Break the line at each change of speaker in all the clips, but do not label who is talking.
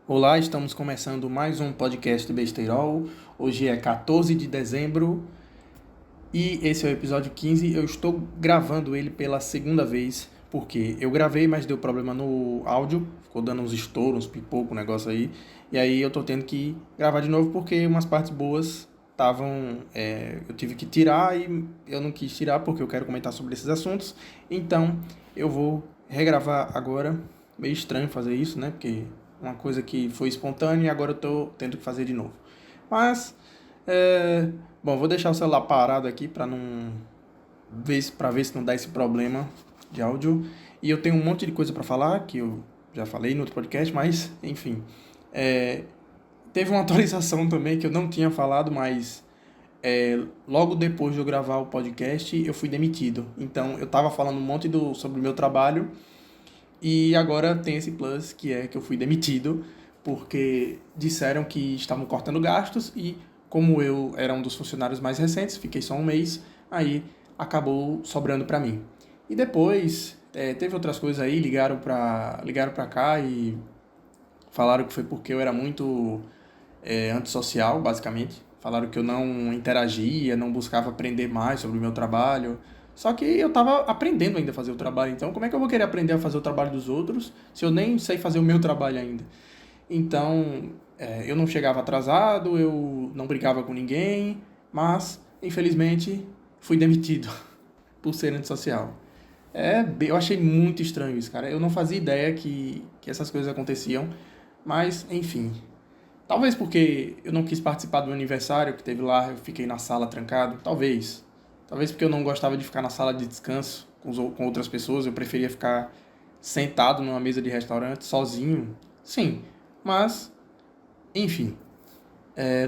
Olá, estamos começando mais um podcast Besteirol. Hoje é 14 de dezembro e esse é o episódio 15. Eu estou gravando ele pela segunda vez, porque eu gravei, mas deu problema no áudio, ficou dando uns estouros, uns pipoco, um negócio aí. E aí eu tô tendo que gravar de novo porque umas partes boas estavam. Eu tive que tirar e eu não quis tirar porque eu quero comentar sobre esses assuntos. Então eu vou regravar agora. Meio estranho fazer isso, né? Porque uma coisa que foi espontânea e agora eu tô tendo que fazer de novo. Mas, é... bom, vou deixar o celular parado aqui para ver se não dá esse problema de áudio. E eu tenho um monte de coisa para falar que eu já falei no outro podcast, mas enfim, é... teve uma atualização também que eu não tinha falado, mas logo depois de eu gravar o podcast eu fui demitido. Então eu tava falando um monte sobre o meu trabalho e agora tem esse plus que é que eu fui demitido porque disseram que estavam cortando gastos e como eu era um dos funcionários mais recentes, fiquei só um mês, aí acabou sobrando para mim. E depois teve outras coisas aí, ligaram pra cá e falaram que foi porque eu era muito antissocial, basicamente. Falaram que eu não interagia, não buscava aprender mais sobre o meu trabalho. Só que eu estava aprendendo ainda a fazer o trabalho, então como é que eu vou querer aprender a fazer o trabalho dos outros se eu nem sei fazer o meu trabalho ainda? Então, eu não chegava atrasado, eu não brigava com ninguém, mas, infelizmente, fui demitido por ser antissocial. Eu achei muito estranho isso, cara. Eu não fazia ideia que essas coisas aconteciam, mas, enfim. Talvez porque eu não quis participar do meu aniversário que teve lá, eu fiquei na sala trancado. Talvez. Talvez porque eu não gostava de ficar na sala de descanso com outras pessoas, eu preferia ficar sentado numa mesa de restaurante, sozinho. Sim, mas, enfim.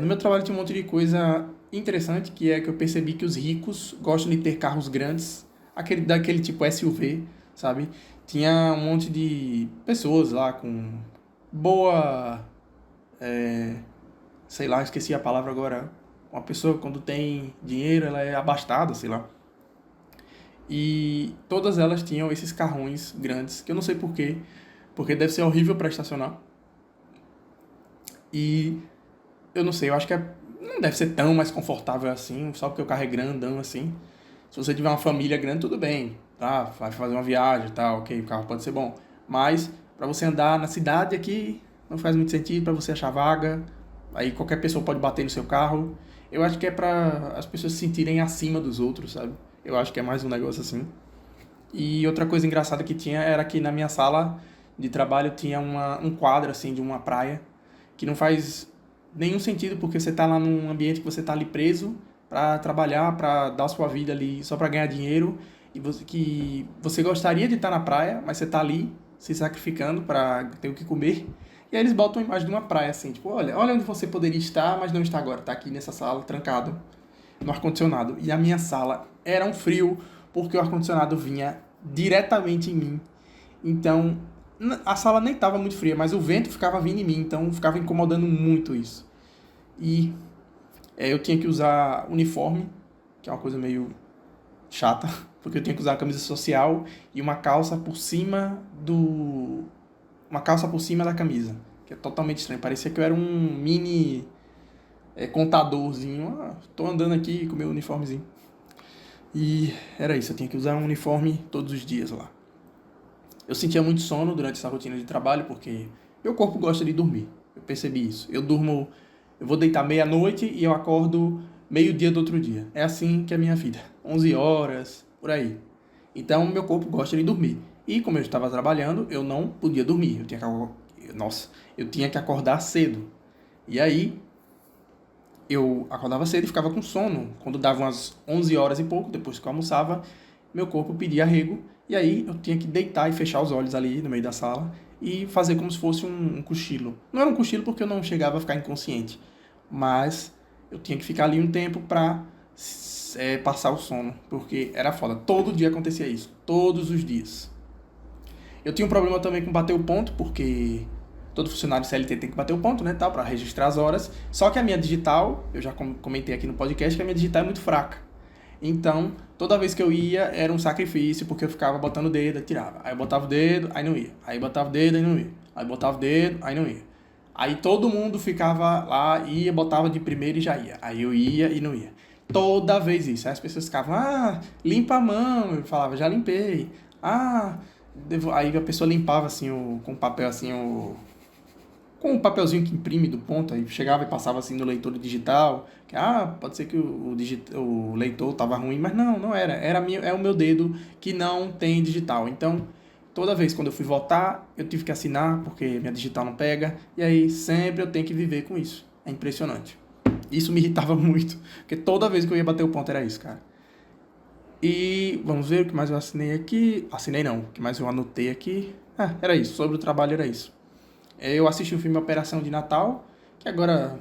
No meu trabalho tinha um monte de coisa interessante, que é que eu percebi que os ricos gostam de ter carros grandes, daquele tipo SUV, sabe? Tinha um monte de pessoas lá com boa sei lá, esqueci a palavra agora. Uma pessoa quando tem dinheiro, ela é abastada, sei lá. E todas elas tinham esses carrões grandes, que eu não sei porquê, porque deve ser horrível para estacionar. E eu não sei, eu acho que não deve ser tão mais confortável assim, só porque o carro é grandão assim. Se você tiver uma família grande, tudo bem, tá? Vai fazer uma viagem e tal, ok, o carro pode ser bom. Mas para você andar na cidade aqui, não faz muito sentido para você achar vaga. Aí qualquer pessoa pode bater no seu carro. Eu acho que é para as pessoas se sentirem acima dos outros, sabe? Eu acho que é mais um negócio assim. E outra coisa engraçada que tinha era que na minha sala de trabalho tinha um quadro assim de uma praia que não faz nenhum sentido porque você tá lá num ambiente que você tá ali preso para trabalhar, para dar sua vida ali só para ganhar dinheiro e você gostaria de estar na praia, mas você tá ali se sacrificando para ter o que comer. E aí eles botam a imagem de uma praia assim, tipo, olha onde você poderia estar, mas não está agora, tá aqui nessa sala trancado no ar-condicionado. E a minha sala era um frio porque o ar-condicionado vinha diretamente em mim. Então, a sala nem estava muito fria, mas o vento ficava vindo em mim, então ficava incomodando muito isso. E eu tinha que usar uniforme, que é uma coisa meio chata, porque eu tinha que usar a camisa social e uma calça por cima do uma calça por cima da camisa, que é totalmente estranho. Parecia que eu era um mini contadorzinho. Tô andando aqui com meu uniformezinho. E era isso, eu tinha que usar um uniforme todos os dias lá. Eu sentia muito sono durante essa rotina de trabalho, porque meu corpo gosta de dormir. Eu percebi isso. Eu vou deitar meia-noite e eu acordo meio-dia do outro dia. É assim que é a minha vida. 11 horas, por aí. Então, meu corpo gosta de dormir. E como eu estava trabalhando, eu não podia dormir. Eu tinha que acordar cedo. E aí, eu acordava cedo e ficava com sono. Quando dava umas 11 horas e pouco, depois que eu almoçava, meu corpo pedia arrego. E aí eu tinha que deitar e fechar os olhos ali no meio da sala e fazer como se fosse um cochilo. Não era um cochilo porque eu não chegava a ficar inconsciente, mas eu tinha que ficar ali um tempo pra passar o sono, porque era foda. Todo dia acontecia isso, todos os dias. Eu tinha um problema também com bater o ponto, porque todo funcionário CLT tem que bater o ponto, né, tal, para registrar as horas. Só que a minha digital, eu já comentei aqui no podcast que a minha digital é muito fraca. Então, toda vez que eu ia, era um sacrifício, porque eu ficava botando o dedo, tirava. Aí eu botava o dedo, aí não ia. Aí botava o dedo, aí não ia. Aí botava o dedo, aí não ia. Aí todo mundo ficava lá, ia, botava de primeiro e já ia. Aí eu ia e não ia. Toda vez isso. Aí as pessoas ficavam, limpa a mão. Eu falava, já limpei. Aí a pessoa limpava assim, com o papel assim, com o papelzinho que imprime do ponto, aí chegava e passava assim no leitor digital, que pode ser que o leitor tava ruim, mas não era. É o meu dedo que não tem digital. Então, toda vez quando eu fui votar, eu tive que assinar, porque minha digital não pega, e aí sempre eu tenho que viver com isso. É impressionante. Isso me irritava muito, porque toda vez que eu ia bater o ponto era isso, cara. E vamos ver o que mais eu assinei aqui. Assinei não, o que mais eu anotei aqui. Era isso, sobre o trabalho era isso. Eu assisti o filme Operação de Natal, que agora,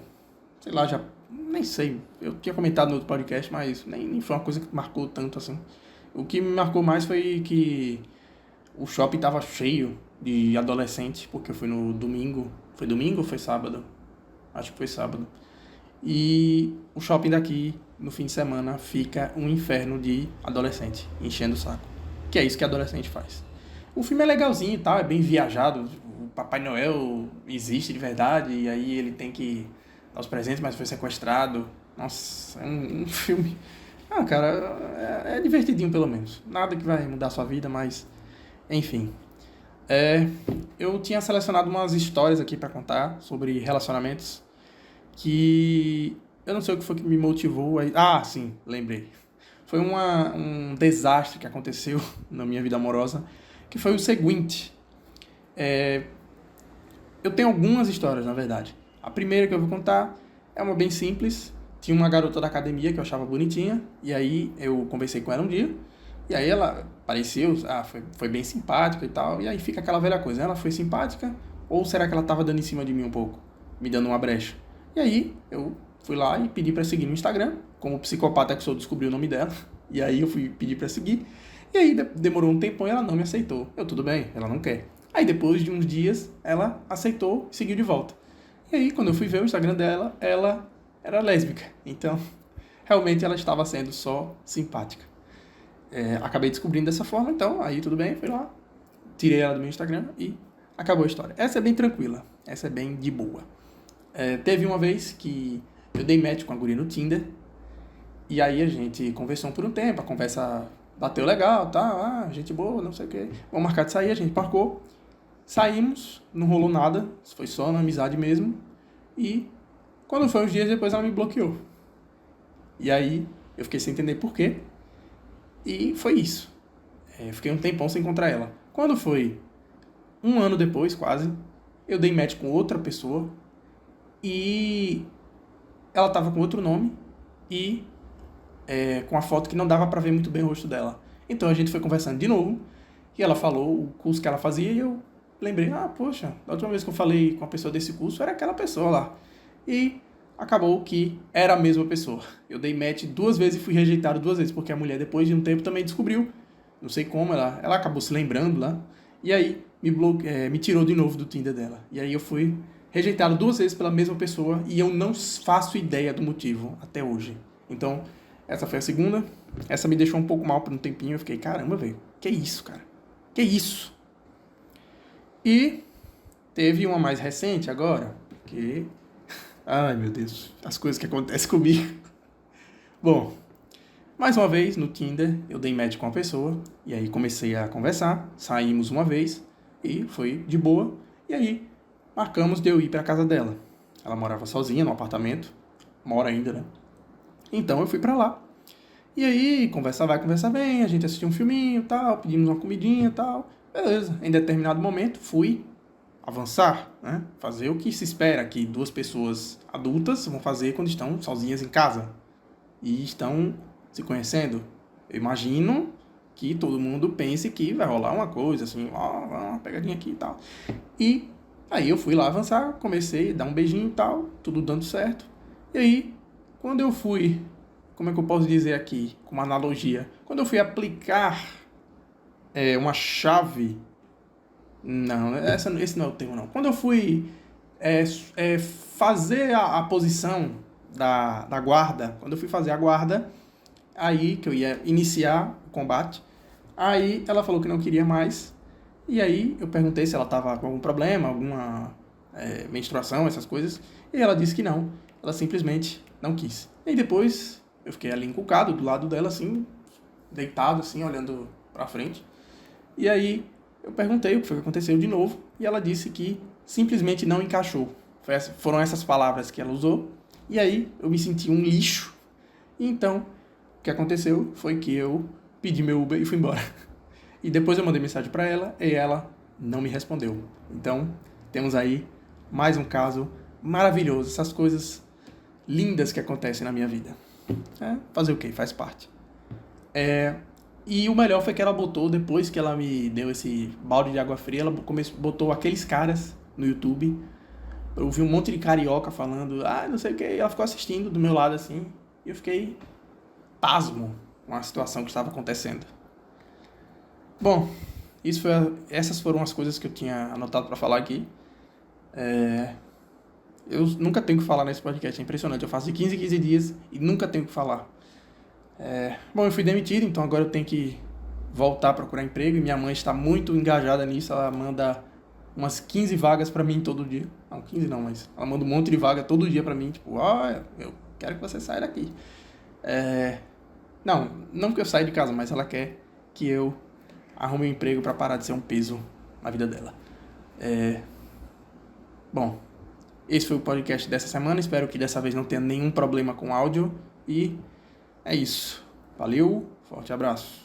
sei lá, já nem sei. Eu tinha comentado no outro podcast, mas nem foi uma coisa que marcou tanto assim. O que me marcou mais foi que o shopping tava cheio de adolescentes, porque eu fui no domingo. Foi domingo ou foi sábado? Acho que foi sábado. E o shopping daqui, no fim de semana, fica um inferno de adolescente, enchendo o saco. Que é isso que adolescente faz. O filme é legalzinho e tal, é bem viajado. O Papai Noel existe de verdade, e aí ele tem que dar os presentes, mas foi sequestrado. Nossa, é um filme... cara, é divertidinho pelo menos. Nada que vai mudar a sua vida, mas... Enfim. Eu tinha selecionado umas histórias aqui pra contar sobre relacionamentos que... Eu não sei o que foi que me motivou a... sim, lembrei. Foi um desastre que aconteceu na minha vida amorosa, que foi o seguinte. Eu tenho algumas histórias, na verdade. A primeira que eu vou contar é uma bem simples. Tinha uma garota da academia que eu achava bonitinha, e aí eu conversei com ela um dia, e aí ela pareceu, foi bem simpática e tal, e aí fica aquela velha coisa, ela foi simpática, ou será que ela tava dando em cima de mim um pouco, me dando uma brecha? E aí eu fui lá e pedi pra seguir no Instagram, como psicopata que sou, descobri o nome dela, e aí eu fui pedir pra seguir, e aí demorou um tempão e ela não me aceitou. Tudo bem, ela não quer. Aí depois de uns dias, ela aceitou e seguiu de volta. E aí, quando eu fui ver o Instagram dela, ela era lésbica. Então, realmente ela estava sendo só simpática. Acabei descobrindo dessa forma, então, aí tudo bem, fui lá, tirei ela do meu Instagram e acabou a história. Essa é bem tranquila, essa é bem de boa. Teve uma vez que eu dei match com a guria no Tinder, e aí a gente conversou por um tempo, a conversa bateu legal, tá, gente boa, não sei o que. Vamos marcar de sair, a gente marcou. Saímos, não rolou nada, foi só na amizade mesmo. E quando foi uns dias depois ela me bloqueou. E aí eu fiquei sem entender por quê. E foi isso. Eu fiquei um tempão sem encontrar ela. Quando foi um ano depois, quase, eu dei match com outra pessoa. E ela tava com outro nome. E com a foto que não dava pra ver muito bem o rosto dela. Então a gente foi conversando de novo. E ela falou o curso que ela fazia e eu lembrei, poxa, da última vez que eu falei com a pessoa desse curso era aquela pessoa lá. E acabou que era a mesma pessoa. Eu dei match 2 vezes e fui rejeitado 2 vezes, porque a mulher depois de um tempo também descobriu, não sei como, ela acabou se lembrando lá, e aí me tirou de novo do Tinder dela. E aí eu fui rejeitado 2 vezes pela mesma pessoa e eu não faço ideia do motivo até hoje. Então, essa foi a segunda. Essa me deixou um pouco mal por um tempinho. Eu fiquei, caramba, velho, que isso, cara? Que isso? E teve uma mais recente agora, que... Ai, meu Deus, as coisas que acontecem comigo. Bom, mais uma vez no Tinder eu dei match com uma pessoa, e aí comecei a conversar, saímos uma vez, e foi de boa, e aí marcamos de eu ir pra casa dela. Ela morava sozinha no apartamento, mora ainda, né? Então eu fui pra lá. E aí, conversa vai, conversa vem, a gente assistiu um filminho e tal, pedimos uma comidinha e tal. Beleza, em determinado momento fui avançar, né? Fazer o que se espera que 2 pessoas adultas vão fazer quando estão sozinhas em casa e estão se conhecendo. Eu imagino que todo mundo pense que vai rolar uma coisa, assim, uma pegadinha aqui e tal. E aí eu fui lá avançar, comecei a dar um beijinho e tal, tudo dando certo. E aí, quando eu fui, como é que eu posso dizer aqui, com uma analogia, quando eu fui aplicar uma chave... Não, esse não é o termo, não. Quando eu fui fazer a posição da guarda, quando eu fui fazer a guarda, aí que eu ia iniciar o combate, aí ela falou que não queria mais, e aí eu perguntei se ela estava com algum problema, menstruação, essas coisas. E ela disse que não, ela simplesmente não quis. E depois eu fiquei ali encucado do lado dela, assim, deitado, assim, olhando pra frente. E aí eu perguntei o que foi que aconteceu de novo, e ela disse que simplesmente não encaixou. Foram essas palavras que ela usou, e aí eu me senti um lixo. E então, o que aconteceu foi que eu pedi meu Uber e fui embora. E depois eu mandei mensagem para ela, e ela não me respondeu. Então, temos aí mais um caso maravilhoso, essas coisas lindas que acontecem na minha vida. Fazer o quê? Faz parte. E o melhor foi que ela botou, depois que ela me deu esse balde de água fria, ela botou aqueles caras no YouTube. Eu vi um monte de carioca falando, não sei o que, e ela ficou assistindo do meu lado assim, e eu fiquei pasmo com a situação que estava acontecendo. Bom, essas foram as coisas que eu tinha anotado para falar aqui. Eu nunca tenho o que falar nesse podcast, é impressionante. Eu faço de 15 em 15 dias e nunca tenho o que falar. Bom, eu fui demitido, então agora eu tenho que voltar a procurar emprego. E minha mãe está muito engajada nisso, ela manda umas 15 vagas pra mim todo dia. Não, 15 não, mas ela manda um monte de vaga todo dia pra mim. Tipo, eu quero que você saia daqui. Não que eu saia de casa, mas ela quer que eu arrume um emprego pra parar de ser um peso na vida dela. Bom, esse foi o podcast dessa semana. Espero que dessa vez não tenha nenhum problema com áudio. E é isso. Valeu, forte abraço.